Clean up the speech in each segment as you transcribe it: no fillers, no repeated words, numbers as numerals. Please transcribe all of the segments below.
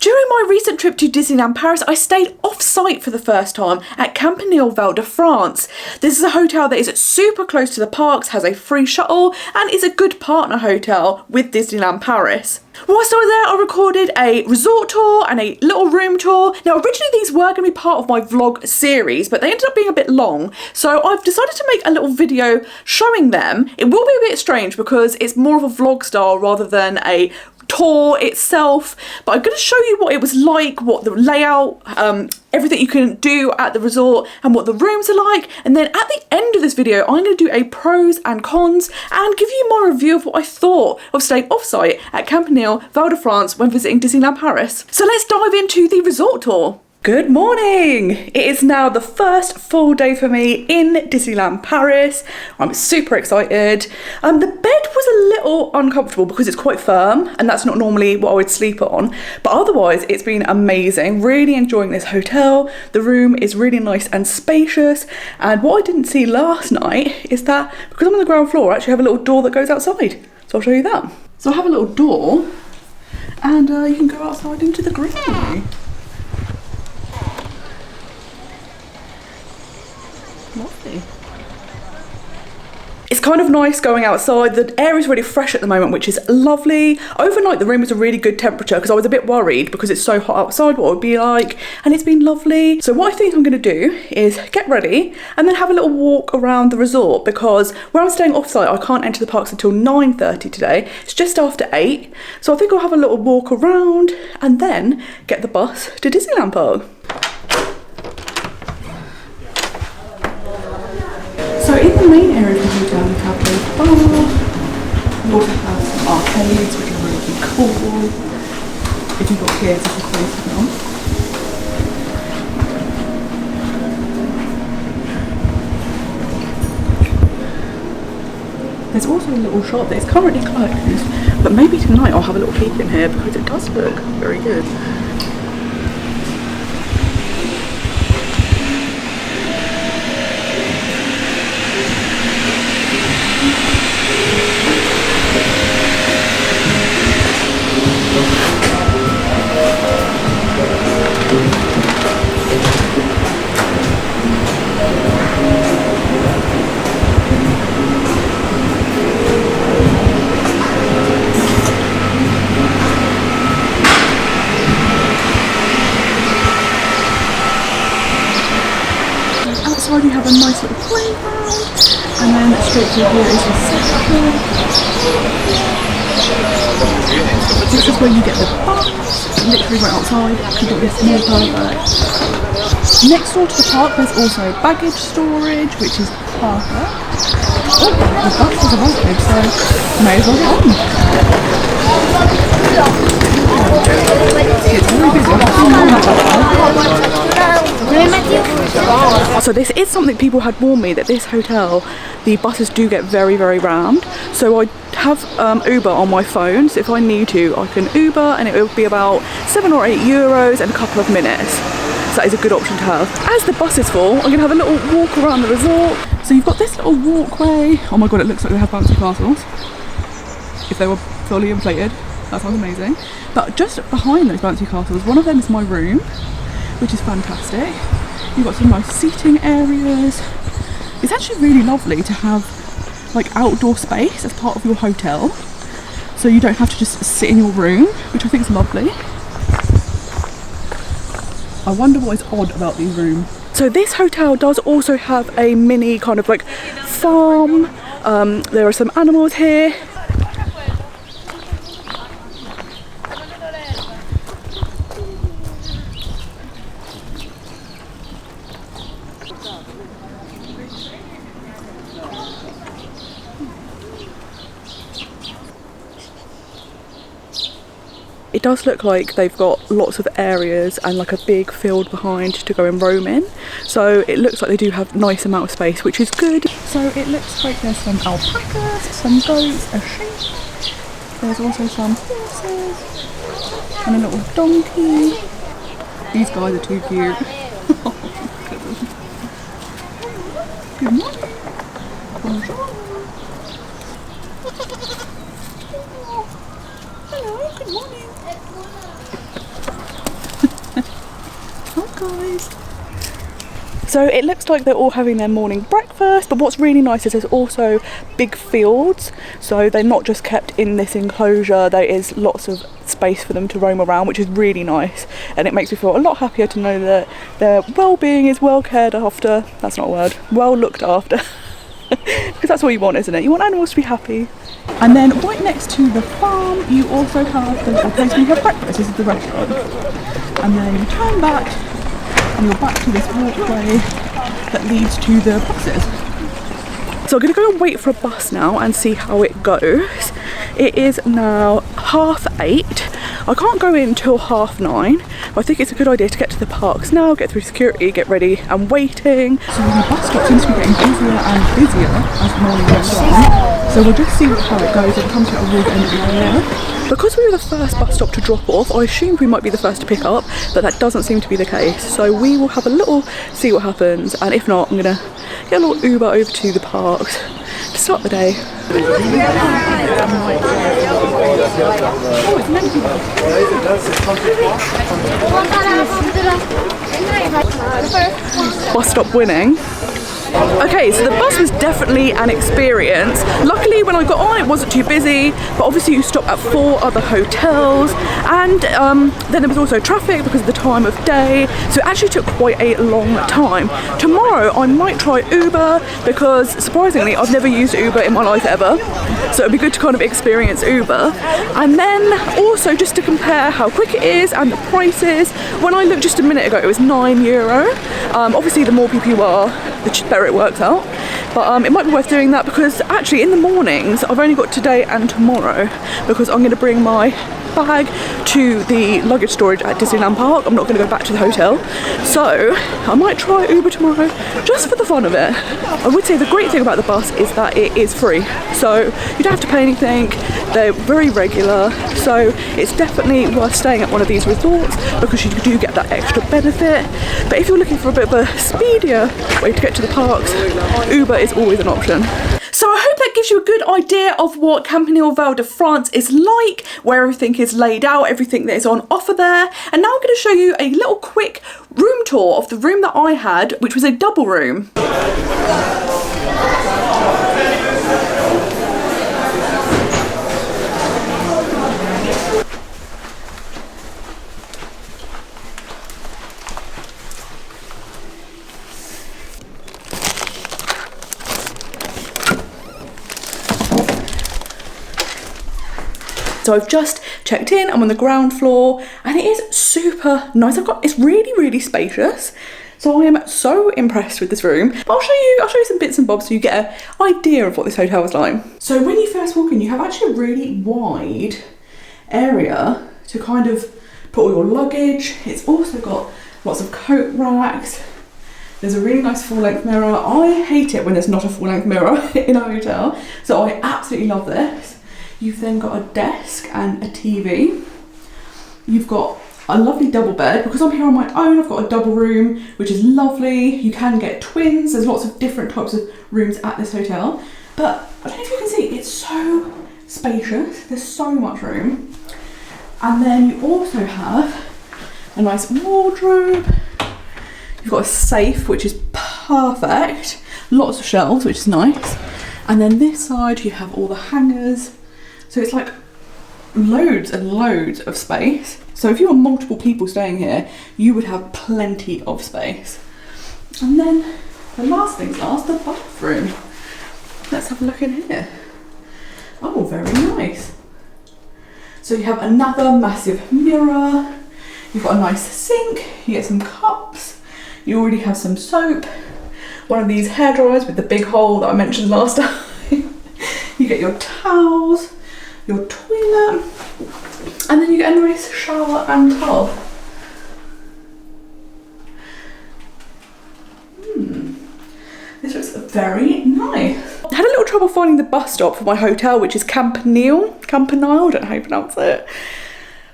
During my recent trip to Disneyland Paris, I stayed off-site for the first time at Campanile Val de France. This is a hotel that is super close to the parks, has a free shuttle, and is a good partner hotel with Disneyland Paris. Whilst I was there, I recorded a resort tour and a little room tour. Now, originally these were going to be part of my vlog series, but they ended up being a bit long, so I've decided to make a little video showing them. It will be a bit strange because it's more of a vlog style rather than a tour itself, but I'm going to show you what it was like, what the layout, everything you can do at the resort and what the rooms are like, and then at the end of this video I'm going to do a pros and cons and give you my review of what I thought of staying off-site at Campanile Val de France when visiting Disneyland Paris. So let's dive into the resort tour. Good morning! It is now the first full day for me in Disneyland Paris. I'm super excited. The bed was a little uncomfortable because it's quite firm and that's not normally what I would sleep on. But otherwise it's been amazing. Really enjoying this hotel. The room is really nice and spacious. And what I didn't see last night is that because I'm on the ground floor, I actually have a little door that goes outside. So I'll show you that. So I have a little door and you can go outside into the greenery. Lovely. It's kind of nice going outside. The air is really fresh at the moment, which is lovely. Overnight the room was a really good temperature because I was a bit worried because it's so hot outside what it would be like, and it's been lovely. So what I think I'm going to do is get ready and then have a little walk around the resort because where I'm staying off-site I can't enter the parks until 9:30 today. It's just after 8, so I think I'll have a little walk around and then get the bus to Disneyland Park. So in the main area of the hotel we have a bar, we also have some arcades which are really cool. If you've got kids, this is great for them. There's also a little shop that is currently closed, but maybe tonight I'll have a little peek in here because it does look very good. Outside you have a nice little playground, and then straight through here is reception. This is where you get the bus, literally right outside. You've got this near perfect. Next door to the park there's also baggage storage, which is perfect. Oh, the bus has a baggage, so may as well get on. It's very busy. So this is something people had warned me, that this hotel, the buses do get very, very rammed. So I have Uber on my phone, so if I need to, I can Uber, and it will be about €7 or €8 in a couple of minutes. So that is a good option to have. As the bus is full, I'm going to have a little walk around the resort. So you've got this little walkway. Oh my god, it looks like they have bouncy castles. If they were fully inflated, that sounds amazing. But just behind those bouncy castles, one of them is my room, which is fantastic. You've got some nice seating areas. It's actually really lovely to have like outdoor space as part of your hotel, so you don't have to just sit in your room, which I think is lovely. I wonder what is odd about these rooms. So this hotel does also have a mini kind of like farm. There are some animals here. It does look like they've got lots of areas and like a big field behind to go and roam in. So it looks like they do have a nice amount of space, which is good. So it looks like there's some alpacas, some goats, a sheep. There's also some horses and a little donkey. These guys are too cute. Good morning. Bonjour. Hello, good morning. guys. So it looks like they're all having their morning breakfast, but what's really nice is there's also big fields, so they're not just kept in this enclosure. There is lots of space for them to roam around, which is really nice, and it makes me feel a lot happier to know that their well-being is well cared after. That's not a word, well looked after. Because that's what you want, isn't it? You want animals to be happy. And then right next to the farm you also have the little place where you have breakfast. This is the restaurant, and then you turn back and you're back to this walkway that leads to the buses. So I'm going to go and wait for a bus now and see how it goes. It is now 8:30. I can't go in till 9:30, but I think it's a good idea to get to the parks now, get through security, get ready and waiting. So the bus stop seems to be getting busier and busier as the morning goes on. So we'll just see how it goes. It comes to a wood and area. Because we were the first bus stop to drop off, I assumed we might be the first to pick up, but that doesn't seem to be the case. So we will have a little see what happens, and if not, I'm gonna get a little Uber over to the parks to start the day. Bus stop winning. Okay, so the bus was definitely an experience. Luckily when I got on it wasn't too busy, but obviously you stop at 4 other hotels, and then there was also traffic because of the time of day, so it actually took quite a long time. Tomorrow I might try Uber, because surprisingly I've never used Uber in my life ever, so it'd be good to kind of experience Uber. And then also just to compare how quick it is and the prices, when I looked just a minute ago it was €9. Obviously the more people you are, the better it works out, but it might be worth doing that, because actually in the mornings I've only got today and tomorrow, because I'm going to bring my bag to the luggage storage at Disneyland Park. I'm not going to go back to the hotel, so I might try Uber tomorrow just for the fun of it. I would say the great thing about the bus is that it is free, so you don't have to pay anything. They're very regular, so it's definitely worth staying at one of these resorts because you do get that extra benefit. But if you're looking for a bit of a speedier way to get to the parks, Uber is always an option. So I hope that gives you a good idea of what Campanile Val de France is like, where everything is laid out, everything that is on offer there. And now I'm going to show you a little quick room tour of the room that I had, which was a double room. So I've just checked in, I'm on the ground floor, and it is super nice. It's really spacious. So I am so impressed with this room. But I'll show you some bits and bobs so you get an idea of what this hotel is like. So when you first walk in, you have actually a really wide area to kind of put all your luggage. It's also got lots of coat racks. There's a really nice full-length mirror. I hate it when there's not a full-length mirror in a hotel, so I absolutely love this. You've then got a desk and a TV. You've got a lovely double bed. Because I'm here on my own, I've got a double room, which is lovely. You can get twins. There's lots of different types of rooms at this hotel. But I don't know if you can see, it's so spacious. There's so much room. And then you also have a nice wardrobe. You've got a safe, which is perfect. Lots of shelves, which is nice. And then this side, you have all the hangers. So it's like loads and loads of space. So if you were multiple people staying here, you would have plenty of space. And then the last thing's last, the bathroom. Let's have a look in here. Oh, very nice. So you have another massive mirror. You've got a nice sink. You get some cups. You already have some soap. One of these hair dryers with the big hole that I mentioned last time. You get your towels, your toilet, and then you get a nice shower and tub. This looks very nice. I had a little trouble finding the bus stop for my hotel, which is Campanile, I don't know how you pronounce it.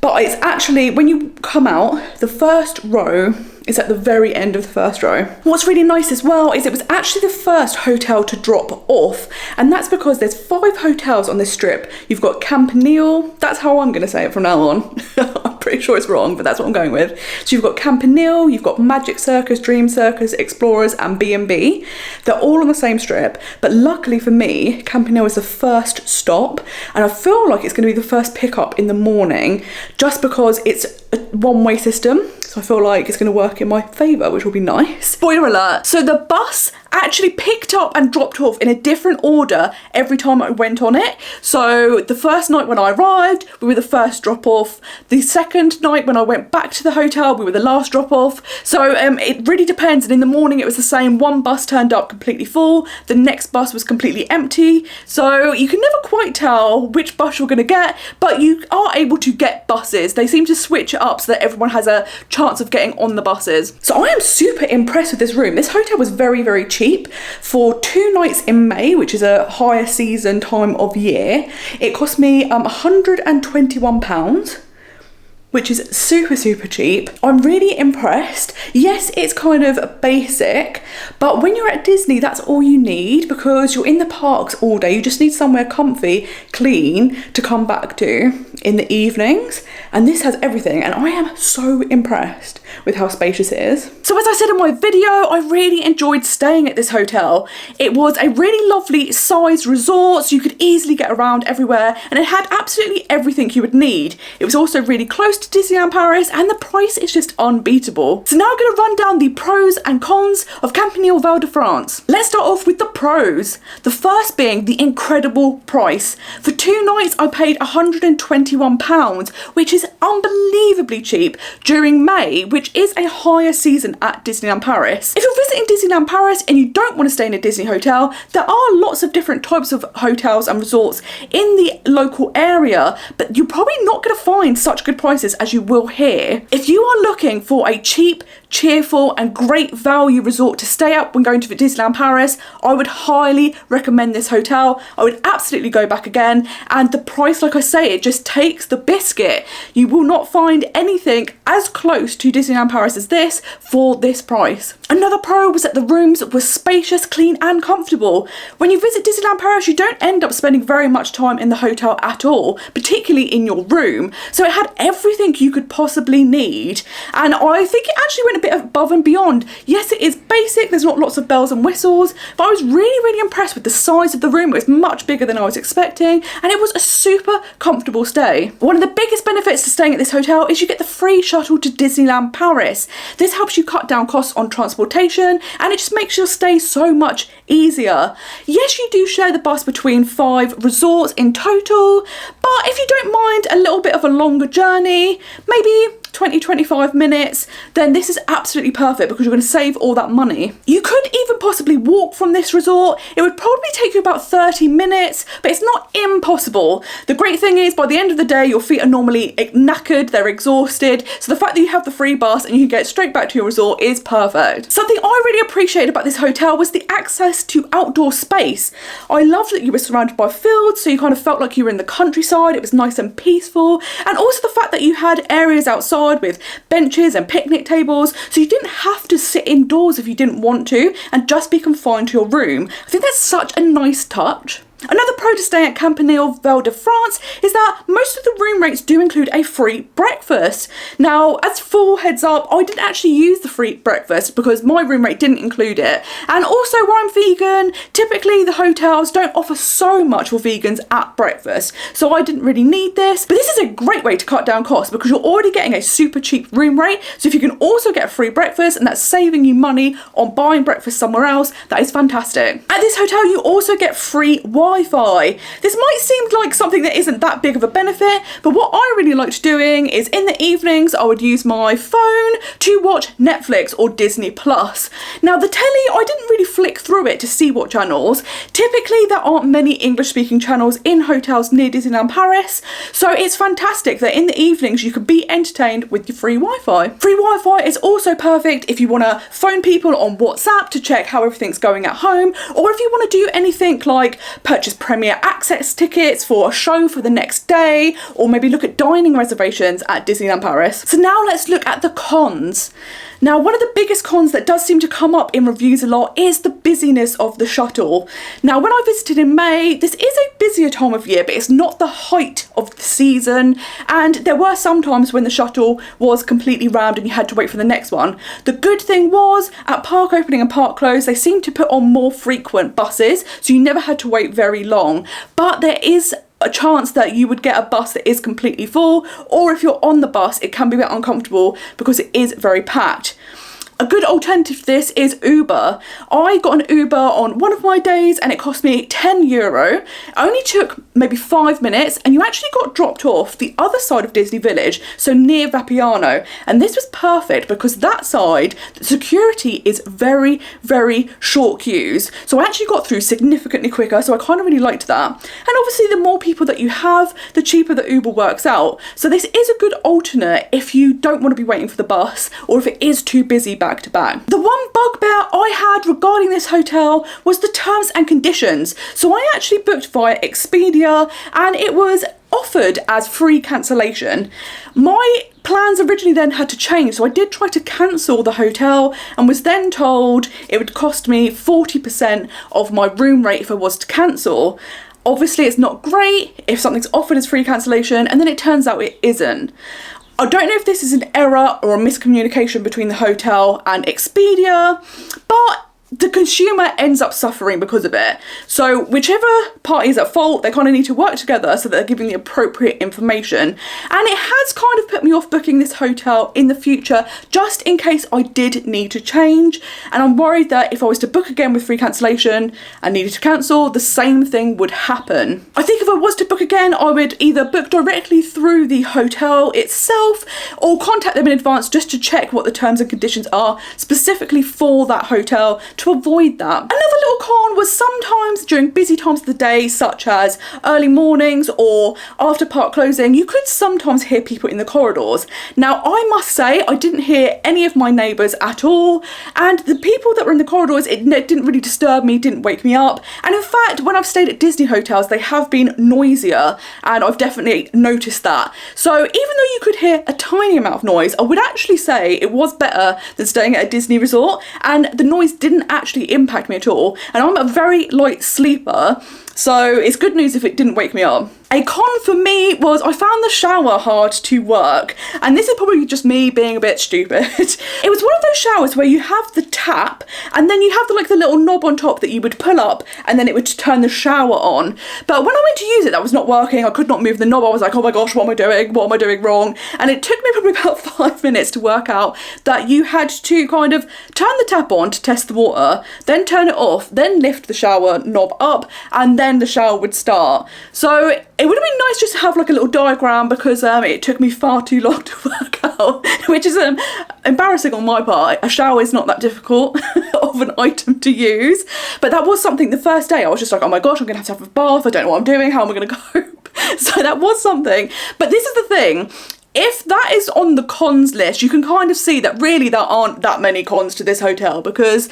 But it's actually, when you come out, the first row is at the very end of the first row. What's really nice as well is it was actually the first hotel to drop off, and that's because there's 5 hotels on this strip. You've got Campanile, that's how I'm going to say it from now on. I'm pretty sure it's wrong, but that's what I'm going with. So you've got Campanile, you've got Magic Circus, Dream Circus, Explorers and B&B. They're all on the same strip, but luckily for me, Campanile is the first stop, and I feel like it's going to be the first pickup in the morning just because it's a one-way system. So I feel like it's going to work in my favour, which will be nice. Spoiler alert. So the bus actually picked up and dropped off in a different order every time I went on it. So the first night when I arrived, we were the first drop off. The second night when I went back to the hotel, we were the last drop off. So it really depends. And in the morning it was the same. One bus turned up completely full. The next bus was completely empty. So you can never quite tell which bus you're going to get, but you are able to get buses. They seem to switch it up so that everyone has a chance of getting on the buses. So I am super impressed with this room. This hotel was very, very cheap. For 2 nights in May, which is a higher season time of year, it cost me £121, which is super, super cheap. I'm really impressed. Yes, it's kind of basic, but when you're at Disney, that's all you need because you're in the parks all day. You just need somewhere comfy, clean to come back to in the evenings. And this has everything, and I am so impressed with how spacious it is. So as I said in my video, I really enjoyed staying at this hotel. It was a really lovely sized resort, so you could easily get around everywhere, and it had absolutely everything you would need. It was also really close to Disneyland Paris, and the price is just unbeatable. So now I'm going to run down the pros and cons of Campanile Val de France. Let's start off with the pros. The first being the incredible price. For 2 nights I paid £121, which is unbelievably cheap during May, which is a higher season at Disneyland Paris. If you're visiting Disneyland Paris and you don't want to stay in a Disney hotel, there are lots of different types of hotels and resorts in the local area, but you're probably not going to find such good prices as you will here. If you are looking for a cheap, cheerful and great value resort to stay at when going to Disneyland Paris, I would highly recommend this hotel. I would absolutely go back again, and the price, like I say, it just takes the biscuit. You will not find anything as close to Disneyland Paris as this for this price. Another pro was that the rooms were spacious, clean and comfortable. When you visit Disneyland Paris, you don't end up spending very much time in the hotel at all, particularly in your room. So it had everything you could possibly need, and I think it actually went a bit above and beyond. Yes, it is basic, there's not lots of bells and whistles, but I was really impressed with the size of the room. It was much bigger than I was expecting, and it was a super comfortable stay. One of the biggest benefits to staying at this hotel is you get the free shuttle to Disneyland Paris. This helps you cut down costs on transportation, and it just makes your stay so much easier. Yes, you do share the bus between 5 resorts in total, but if you don't mind a little bit of a longer journey, maybe 20-25 minutes, then this is absolutely perfect because you're going to save all that money. You could even possibly walk from this resort. It would probably take you about 30 minutes, but it's not impossible. The great thing is by the end of the day, your feet are normally knackered, they're exhausted, so the fact that you have the free bus and you can get straight back to your resort is perfect. Something I really appreciated about this hotel was the access to outdoor space. I loved that you were surrounded by fields, so you kind of felt like you were in the countryside. It was nice and peaceful, and also the fact that you had areas outside with benches and picnic tables, so you didn't have to sit indoors if you didn't want to and just be confined to your room. I think that's such a nice touch. Another pro to staying at Campanile Val de France is that most of the room rates do include a free breakfast. Now, as full heads up, I didn't actually use the free breakfast because my room rate didn't include it. And also, where I'm vegan, typically the hotels don't offer so much for vegans at breakfast, so I didn't really need this. But this is a great way to cut down costs because you're already getting a super cheap room rate, so if you can also get a free breakfast and that's saving you money on buying breakfast somewhere else, that is fantastic. At this hotel, you also get free Wi-Fi. This might seem like something that isn't that big of a benefit, but what I really liked doing is in the evenings I would use my phone to watch Netflix or Disney Plus. Now the telly, I didn't really flick through it to see what channels. Typically there aren't many English speaking channels in hotels near Disneyland Paris, so it's fantastic that in the evenings you could be entertained with your free Wi-Fi. Free Wi-Fi is also perfect if you want to phone people on WhatsApp to check how everything's going at home, or if you want to do anything like purchase premier access tickets for a show for the next day, or maybe look at dining reservations at Disneyland Paris. So now let's look at the cons. Now, one of the biggest cons that does seem to come up in reviews a lot is the busyness of the shuttle. Now, when I visited in May, this is a busier time of year, but it's not the height of the season. And there were some times when the shuttle was completely rammed and you had to wait for the next one. The good thing was, at park opening and park close, they seemed to put on more frequent buses, so you never had to wait very long. But there is a chance that you would get a bus that is completely full, or if you're on the bus, it can be a bit uncomfortable because it is very packed. A good alternative to this is Uber. I got an Uber on one of my days and it cost me €10. It only took maybe 5 minutes, and you actually got dropped off the other side of Disney Village, so near Vapiano. And this was perfect because that side, the security is very, very short queues. So I actually got through significantly quicker, so I kind of really liked that. And obviously the more people that you have, the cheaper the Uber works out. So this is a good alternate if you don't want to be waiting for the bus, or if it is too busy back to back. The one bugbear I had regarding this hotel was the terms and conditions. So I actually booked via Expedia and it was offered as free cancellation. My plans originally then had to change, so I did try to cancel the hotel and was then told it would cost me 40% of my room rate if I was to cancel. Obviously it's not great if something's offered as free cancellation and then it turns out it isn't. I don't know if this is an error or a miscommunication between the hotel and Expedia, but the consumer ends up suffering because of it. So whichever party is at fault, they kind of need to work together so that they're giving the appropriate information. And it has kind of put me off booking this hotel in the future, just in case I did need to change. And I'm worried that if I was to book again with free cancellation and needed to cancel, the same thing would happen. I think if I was to book again, I would either book directly through the hotel itself or contact them in advance just to check what the terms and conditions are specifically for that hotel, to avoid that. Another little con was sometimes during busy times of the day, such as early mornings or after park closing, you could sometimes hear people in the corridors. Now, I must say, I didn't hear any of my neighbours at all, and the people that were in the corridors, it didn't really disturb me, didn't wake me up. And in fact, when I've stayed at Disney hotels, they have been noisier, and I've definitely noticed that. So even though you could hear a tiny amount of noise, I would actually say it was better than staying at a Disney resort, and the noise didn't actually impact me at all. And I'm a very light sleeper, so it's good news if it didn't wake me up. A con for me was I found the shower hard to work, and this is probably just me being a bit stupid. It was one of those showers where you have the tap and then you have the little knob on top that you would pull up and then it would turn the shower on. But when I went to use it, that was not working. I could not move the knob. I was like, oh my gosh, what am I doing? What am I doing wrong? And it took me probably about 5 minutes to work out that you had to kind of turn the tap on to test the water, then turn it off, then lift the shower knob up, and then the shower would start. So it would have been nice just to have a little diagram, because it took me far too long to work out, which is embarrassing on my part. A shower is not that difficult of an item to use, but that was something the first day I was just like, oh my gosh, I'm gonna have a bath, I don't know what I'm doing, how am I gonna cope? So that was something. But this is the thing, if that is on the cons list, you can kind of see that really there aren't that many cons to this hotel, because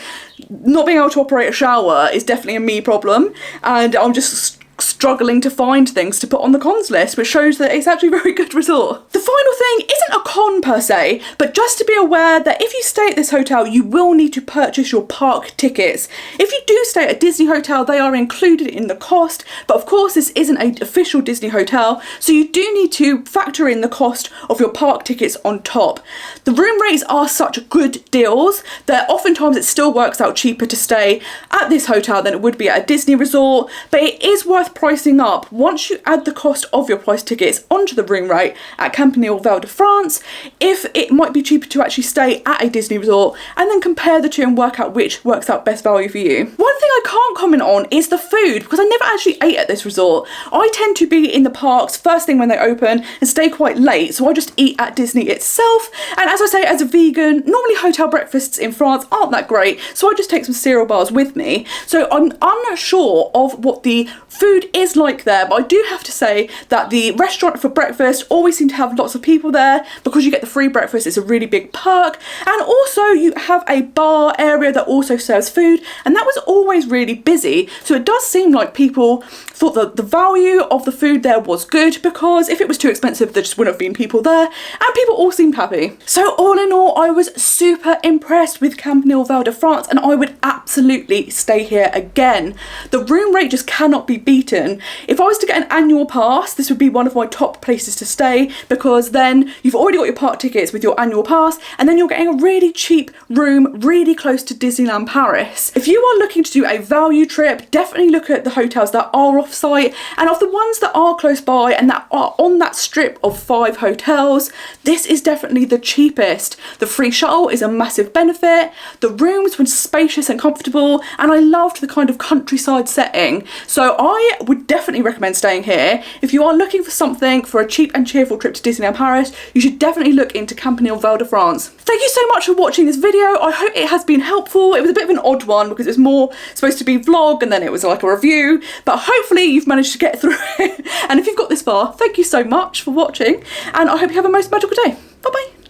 not being able to operate a shower is definitely a me problem, and I'm just struggling to find things to put on the cons list, which shows that it's actually a very good resort. The final thing isn't a con per se, but just to be aware that if you stay at this hotel, you will need to purchase your park tickets. If you do stay at a Disney hotel, they are included in the cost, but of course this isn't an official Disney hotel, so you do need to factor in the cost of your park tickets on top. The room rates are such good deals that oftentimes it still works out cheaper to stay at this hotel than it would be at a Disney resort, but it is worth pricing up once you add the cost of your price tickets onto the room rate at Campanile Val de France, if it might be cheaper to actually stay at a Disney resort, and then compare the two and work out which works out best value for you. One thing I can't comment on is the food, because I never actually ate at this resort. I tend to be in the parks first thing when they open and stay quite late, so I just eat at Disney itself. And as I say, as a vegan, normally hotel breakfasts in France aren't that great, so I just take some cereal bars with me. So I'm unsure of what the food is like there, but I do have to say that the restaurant for breakfast always seem to have lots of people there because you get the free breakfast. It's a really big perk. And also you have a bar area that also serves food, and that was always really busy. So it does seem like people thought that the value of the food there was good, because if it was too expensive there just wouldn't have been people there, and people all seemed happy. So all in all, I was super impressed with Campanile Val de France, and I would absolutely stay here again. The room rate just cannot be beaten. If I was to get an annual pass, this would be one of my top places to stay, because then you've already got your park tickets with your annual pass, and then you're getting a really cheap room really close to Disneyland Paris. If you are looking to do a value trip, definitely look at the hotels that are off site, and of the ones that are close by and that are on that strip of 5 hotels, this is definitely the cheapest. The free shuttle is a massive benefit. The rooms were spacious and comfortable, and I loved the kind of countryside setting. So I would definitely recommend staying here. If you are looking for something for a cheap and cheerful trip to Disneyland Paris, you should definitely look into Campanile Val de France. Thank you so much for watching this video. I hope it has been helpful. It was a bit of an odd one because it was more supposed to be vlog and then it was like a review, but hopefully you've managed to get through it. And if you've got this far, thank you so much for watching, and I hope you have a most magical day. Bye bye.